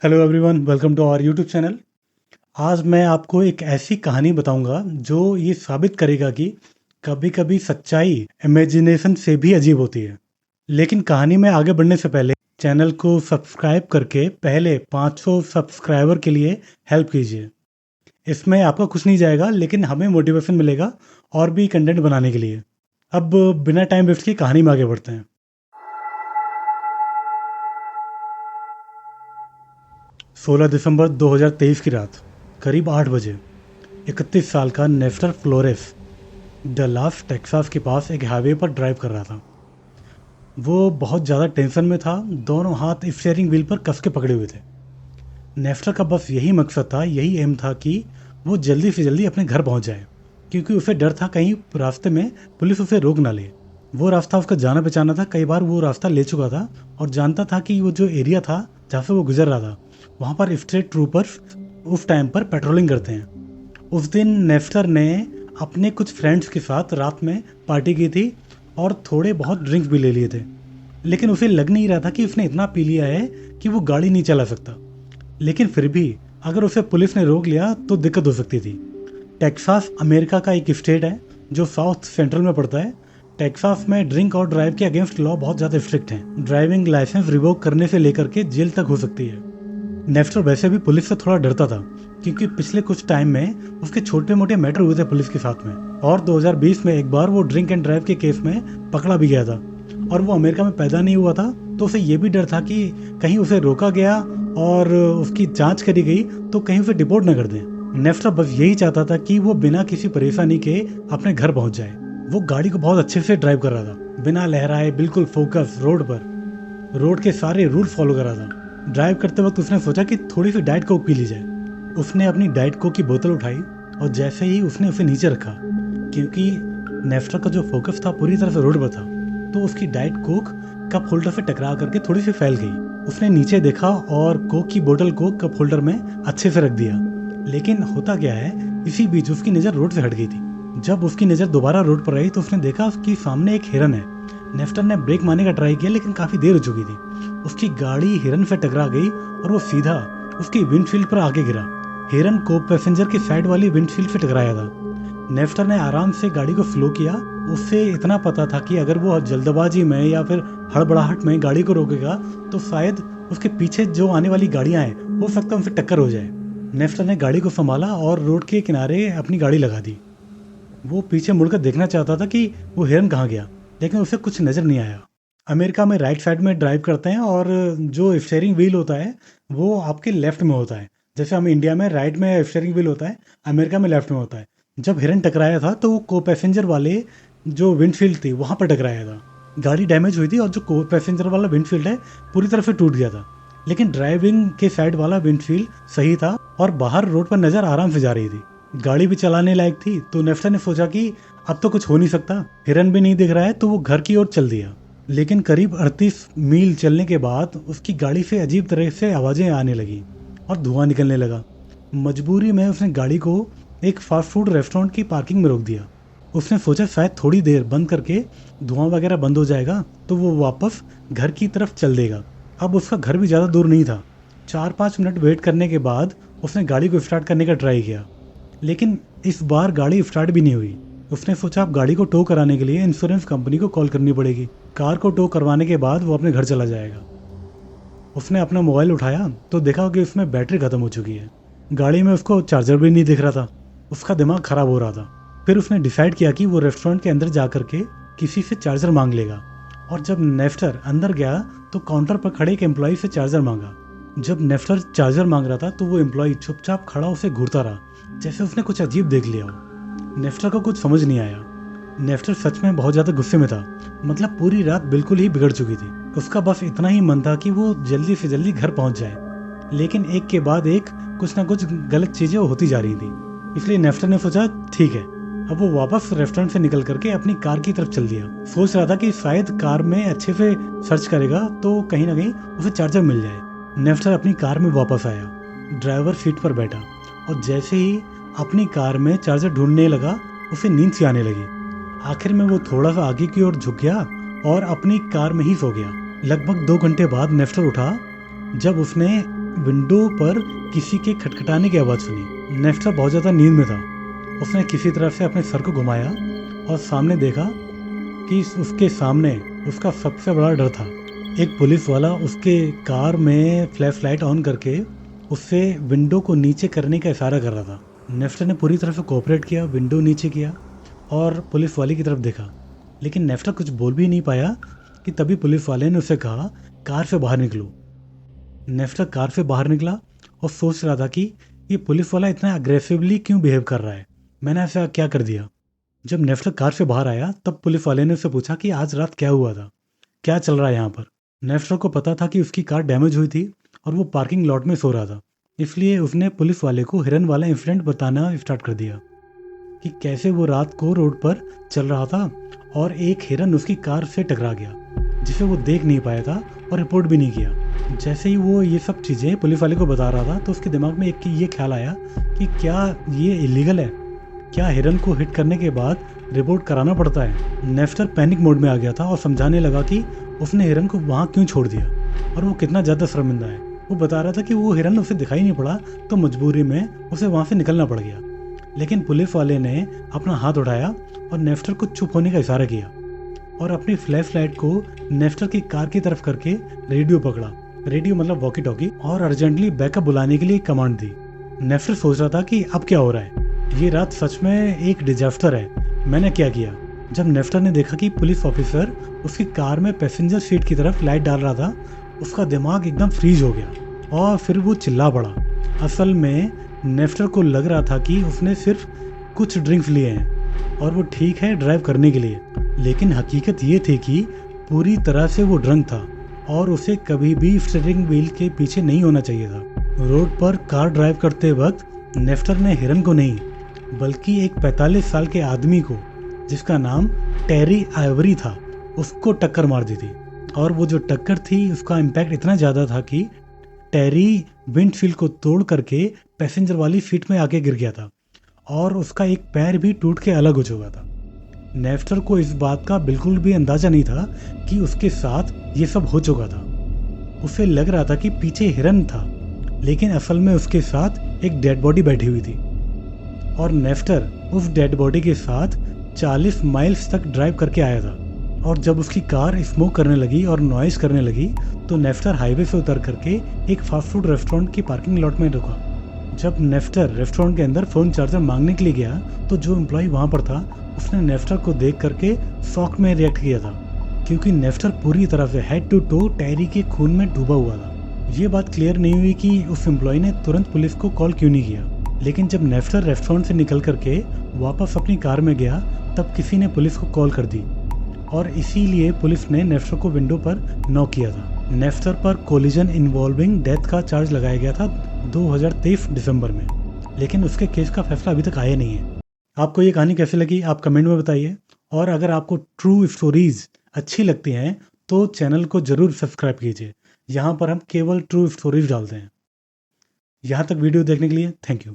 Hello everyone, welcome to our YouTube channel. आज मैं आपको एक ऐसी कहानी बताऊंगा जो ये साबित करेगा कि कभी कभी सच्चाई इमेजिनेशन से भी अजीब होती है। लेकिन कहानी में आगे बढ़ने से पहले चैनल को सब्सक्राइब करके पहले 500 सब्सक्राइबर के लिए हेल्प कीजिए। इसमें आपका कुछ नहीं जाएगा, लेकिन हमें मोटिवेशन मिलेगा और भी कंटेंट बनाने के लिए। अब बिना टाइम वेस्ट की कहानी में आगे बढ़ते हैं। 16 दिसंबर 2023 की रात करीब 8 बजे 31 साल का नेस्टर फ्लोरेस डलास टेक्सास के पास एक हाईवे पर ड्राइव कर रहा था। वो बहुत ज़्यादा टेंशन में था, दोनों हाथ स्टीयरिंग व्हील पर कस के पकड़े हुए थे। नेस्टर का बस यही मकसद था, यही एम था कि वो जल्दी से जल्दी अपने घर पहुंच जाए, क्योंकि उसे डर था कहीं रास्ते में पुलिस उसे रोक ना ले। वो रास्ता उसका जाना पहचाना था, कई बार वो रास्ता ले चुका था और जानता था कि वो जो एरिया था जहाँ से वो गुजर रहा था, वहाँ पर स्टेट ट्रूपर्स उस टाइम पर पेट्रोलिंग करते हैं। उस दिन नेस्टर ने अपने कुछ फ्रेंड्स के साथ रात में पार्टी की थी और थोड़े बहुत ड्रिंक्स भी ले लिए थे, लेकिन उसे लग नहीं रहा था कि उसने इतना पी लिया है कि वो गाड़ी नहीं चला सकता। लेकिन फिर भी अगर उसे पुलिस ने रोक लिया तो दिक्कत हो सकती थी। टेक्सास अमेरिका का एक स्टेट है जो साउथ सेंट्रल में पड़ता है। टेक्सास में ड्रिंक और ड्राइव के अगेंस्ट लॉ बहुत ज़्यादा स्ट्रिक्ट हैं। ड्राइविंग लाइसेंस रिवोक करने से लेकर के जेल तक हो सकती है। नेस्टर वैसे भी पुलिस से थोड़ा डरता था, क्योंकि पिछले कुछ टाइम में उसके छोटे मोटे मैटर हुए थे पुलिस के साथ में, और 2020 में एक बार वो ड्रिंक एंड ड्राइव के केस में पकड़ा भी गया था। और वो अमेरिका में पैदा नहीं हुआ था, तो उसे ये भी डर था कि कहीं उसे रोका गया और उसकी जांच करी गई तो कहीं उसे डिपोर्ट न कर दें। नेस्टर बस यही चाहता था कि वो बिना किसी परेशानी के अपने घर पहुंच जाए। वो गाड़ी को बहुत अच्छे से ड्राइव कर रहा था, बिना लहराए, बिल्कुल फोकस रोड पर, रोड के सारे रूल फॉलो कर रहा था। ड्राइव करते वक्त उसने सोचा कि थोड़ी सी डाइट कोक पी ली जाए। उसने अपनी डाइट कोक की बोतल उठाई और जैसे ही उसने उसे नीचे रखा, क्योंकि नेस्टर का जो फोकस था पूरी तरह से रोड पर था, तो उसकी डाइट कोक कप होल्डर से टकरा करके थोड़ी सी फैल गई। उसने नीचे देखा और कोक की बोतल को कप होल्डर में अच्छे से रख दिया। लेकिन होता क्या है, इसी बीच उसकी नज़र रोड से हट गई थी। जब उसकी नज़र दोबारा रोड पर आई तो उसने देखा कि सामने एक हिरन है। नेस्टर ने ब्रेक मारने का ट्राई किया, लेकिन काफ़ी देर हो चुकी थी। उसकी गाड़ी हिरन से टकरा गई और वो सीधा उसकी विंडशील्ड पर आगे गिरा। हिरन को पैसेंजर की साइड वाली विंडशील्ड से टकराया था। नेस्टर ने आराम से गाड़ी को स्लो किया। उससे इतना पता था कि अगर वो जल्दबाजी में या फिर हड़बड़ाहट में गाड़ी को रोकेगा तो शायद उसके पीछे जो आने वाली गाड़ियां हैं हो सकता है उनसे टक्कर हो जाए। नेस्टर ने गाड़ी को संभाला और रोड के किनारे अपनी गाड़ी लगा दी। वो पीछे मुड़कर देखना चाहता था कि वो हिरन कहाँ गया, लेकिन उसे कुछ नज़र नहीं आया। अमेरिका में राइट साइड में ड्राइव करते हैं और जो स्टीयरिंग व्हील होता है वो आपके लेफ्ट में होता है। जैसे हम इंडिया में राइट में स्टीयरिंग व्हील होता है, अमेरिका में लेफ्ट में होता है। जब हिरन टकराया था तो वो को पैसेंजर वाले जो विंडशील्ड थी वहाँ पर टकराया था। गाड़ी डैमेज हुई थी और जो को पैसेंजर वाला विंडशील्ड है पूरी तरह से टूट गया था। लेकिन ड्राइविंग के साइड वाला विंडशील्ड सही था और बाहर रोड पर नज़र आराम से जा रही थी। गाड़ी भी चलाने लायक थी। तो नेस्टर ने सोचा कि अब तो कुछ हो नहीं सकता, हिरन भी नहीं दिख रहा है, तो वो घर की ओर चल दिया। लेकिन करीब 38 मील चलने के बाद उसकी गाड़ी से अजीब तरह से आवाज़ें आने लगी और धुआं निकलने लगा। मजबूरी में उसने गाड़ी को एक फास्ट फूड रेस्टोरेंट की पार्किंग में रोक दिया। उसने सोचा शायद थोड़ी देर बंद करके धुआं वगैरह बंद हो जाएगा तो वो वापस घर की तरफ चल देगा। अब उसका घर भी ज़्यादा दूर नहीं था। 4-5 मिनट वेट करने के बाद उसने गाड़ी को स्टार्ट करने का ट्राई किया, लेकिन इस बार गाड़ी स्टार्ट भी नहीं हुई। उसने सोचा अब गाड़ी को टो कराने के लिए इंश्योरेंस कंपनी को कॉल करनी पड़ेगी। कार को टो करवाने के बाद वो अपने घर चला जाएगा। उसने अपना मोबाइल उठाया तो देखा कि उसमें बैटरी ख़त्म हो चुकी है। गाड़ी में उसको चार्जर भी नहीं दिख रहा था। उसका दिमाग ख़राब हो रहा था। फिर उसने डिसाइड किया कि वो रेस्टोरेंट के अंदर जा करके किसी से चार्जर मांग लेगा। और जब नेस्टर अंदर गया तो काउंटर पर खड़े एक एम्प्लॉय से चार्जर मांगा। जब नेस्टर चार्जर मांग रहा था तो वो एम्प्लॉय चुपचाप खड़ा उसे घूरता रहा, जैसे उसने कुछ अजीब देख लिया हो। नेस्टर को कुछ समझ नहीं आया। नेस्टर सच में बहुत ज़्यादा गुस्से में था। मतलब पूरी रात बिल्कुल ही बिगड़ चुकी थी। उसका बस इतना ही मन था कि वो जल्दी से जल्दी घर पहुंच जाए, लेकिन एक के बाद एक कुछ ना कुछ गलत चीज़ें होती जा रही थी। इसलिए नेस्टर ने सोचा ठीक है। अब वो वापस रेस्टोरेंट से निकल करके अपनी कार की तरफ चल दिया। सोच रहा था कि शायद कार में अच्छे से सर्च करेगा तो कहीं ना कहीं उसे चार्जर मिल जाए। नेस्टर अपनी कार में वापस आया, ड्राइवर सीट पर बैठा और जैसे ही अपनी कार में चार्जर ढूंढने लगा उसे नींद सी आने लगी। आखिर में वो थोड़ा सा आगे की ओर झुक गया और अपनी कार में ही सो गया। लगभग 2 घंटे बाद नेस्टर उठा। जब उसने विंडो पर किसी के खटखटाने की आवाज़ सुनी। नेफ्टर बहुत ज़्यादा नींद में था। उसने किसी तरह से अपने सर को घुमाया और सामने देखा कि उसके सामने उसका सबसे बड़ा डर था। एक पुलिस वाला उसके कार में फ्लैश लाइट ऑन करके उससे विंडो को नीचे करने का इशारा कर रहा था। नेफ्टर ने पूरी तरह से कोऑपरेट किया, विंडो नीचे किया और पुलिस वाले की तरफ देखा, लेकिन नेफ्टर कुछ बोल भी नहीं पाया कि तभी पुलिस वाले ने उसे कहा, कार से बाहर निकलो। नेफ्टर कार से बाहर निकला और सोच रहा था कि ये पुलिस वाला इतना अग्रेसिवली क्यों बिहेव कर रहा है, मैंने ऐसा क्या कर दिया। जब नेफ्टर कार से बाहर आया तब पुलिस वाले ने उससे पूछा कि आज रात क्या हुआ था, क्या चल रहा है यहाँ पर। नेफ्टर को पता था कि उसकी कार डैमेज हुई थी और वो पार्किंग लॉट में सो रहा था, इसलिए उसने पुलिस वाले को हिरन वाला इंसिडेंट बताना स्टार्ट कर दिया कि कैसे वो रात को रोड पर चल रहा था और एक हिरन उसकी कार से टकरा गया, जिसे वो देख नहीं पाया था और रिपोर्ट भी नहीं किया। जैसे ही वो ये सब चीज़ें पुलिस वाले को बता रहा था तो उसके दिमाग में एक ये ख्याल आया कि क्या ये इलीगल है, क्या हिरन को हिट करने के बाद रिपोर्ट कराना पड़ता है। नेफ्टर पैनिक मोड में आ गया था और समझाने लगा कि उसने हिरन को वहाँ क्यों छोड़ दिया और वो कितना ज़्यादा शर्मिंदा है। वो बता रहा था कि वो हिरन उसे दिखाई नहीं पड़ा तो मजबूरी में उसे वहाँ से निकलना पड़ गया, लेकिन पुलिस वाले ने अपना हाथ उठाया और नेफ्टर को चुप होने का इशारा किया और अपनी फ्लैश लाइट को नेफ्टर की कार की तरफ करके रेडियो पकड़ा, रेडियो मतलब वॉकी टॉकी, और अर्जेंटली बैकअप बुलाने के लिए कमांड दी। नेफ्टर सोच रहा था कि अब क्या हो रहा है, ये रात सच में एक डिजास्टर है, मैंने क्या किया। जब नेफ्टर ने देखा कि पुलिस ऑफिसर उसकी कार में पैसेंजर सीट की तरफ लाइट डाल रहा था, उसका दिमाग एकदम फ्रीज हो गया और फिर वो चिल्ला पड़ा। असल में नेफ्टर को लग रहा था कि उसने सिर्फ कुछ ड्रिंक्स लिए हैं और वो ठीक है ड्राइव करने के लिए, लेकिन हकीकत ये थी कि पूरी तरह से वो ड्रंक था और उसे कभी भी स्टीयरिंग व्हील के पीछे नहीं होना चाहिए था। रोड पर कार ड्राइव करते वक्त नेफ्टर ने हिरन को नहीं बल्कि एक 45 साल के आदमी को, जिसका नाम टेरी आइवरी था, उसको टक्कर मार दी थी। और वो जो टक्कर थी उसका इम्पैक्ट इतना ज़्यादा था कि टेरी विंडशील्ड को तोड़ करके पैसेंजर वाली सीट में आके गिर गया था और उसका एक पैर भी टूट के अलग हो चुका था। नेफ्टर को इस बात का बिल्कुल भी अंदाजा नहीं था कि उसके साथ ये सब हो चुका था। उसे लग रहा था कि पीछे हिरन था, लेकिन असल में उसके साथ एक डेड बॉडी बैठी हुई थी और नेफ्टर उस डेड बॉडी के साथ 40 माइल्स तक ड्राइव करके आया था। और जब उसकी कार स्मोक करने लगी और नॉइस करने लगी तो नेफ्टर हाईवे से उतर करके एक फास्ट फूड रेस्टोरेंट की पार्किंग लॉट में रुका। जब नेफ्टर रेस्टोरेंट के अंदर फ़ोन चार्जर मांगने के लिए गया तो जो एम्प्लॉय वहाँ पर था उसने नेफ्टर को देख करके शॉक में रिएक्ट किया था, क्योंकि नेफ्टर पूरी तरह से हेड टू टो टेरी के खून में डूबा हुआ था। ये बात क्लियर नहीं हुई कि उस एम्प्लॉय ने तुरंत पुलिस को कॉल क्यों नहीं किया, लेकिन जब नेफ्टर रेस्टोरेंट से निकल करके वापस अपनी कार में गया तब किसी ने पुलिस को कॉल कर दी और इसीलिए पुलिस ने नेफ्टर को विंडो पर नॉक किया था। नेफ्टर पर कोलिजन इन्वॉल्विंग डेथ का चार्ज लगाया गया था 2023 दिसंबर में, लेकिन उसके केस का फैसला अभी तक आया नहीं है। आपको ये कहानी कैसी लगी आप कमेंट में बताइए, और अगर आपको ट्रू स्टोरीज अच्छी लगती हैं तो चैनल को ज़रूर सब्सक्राइब कीजिए। यहाँ पर हम केवल ट्रू स्टोरीज डालते हैं। यहाँ तक वीडियो देखने के लिए थैंक यू।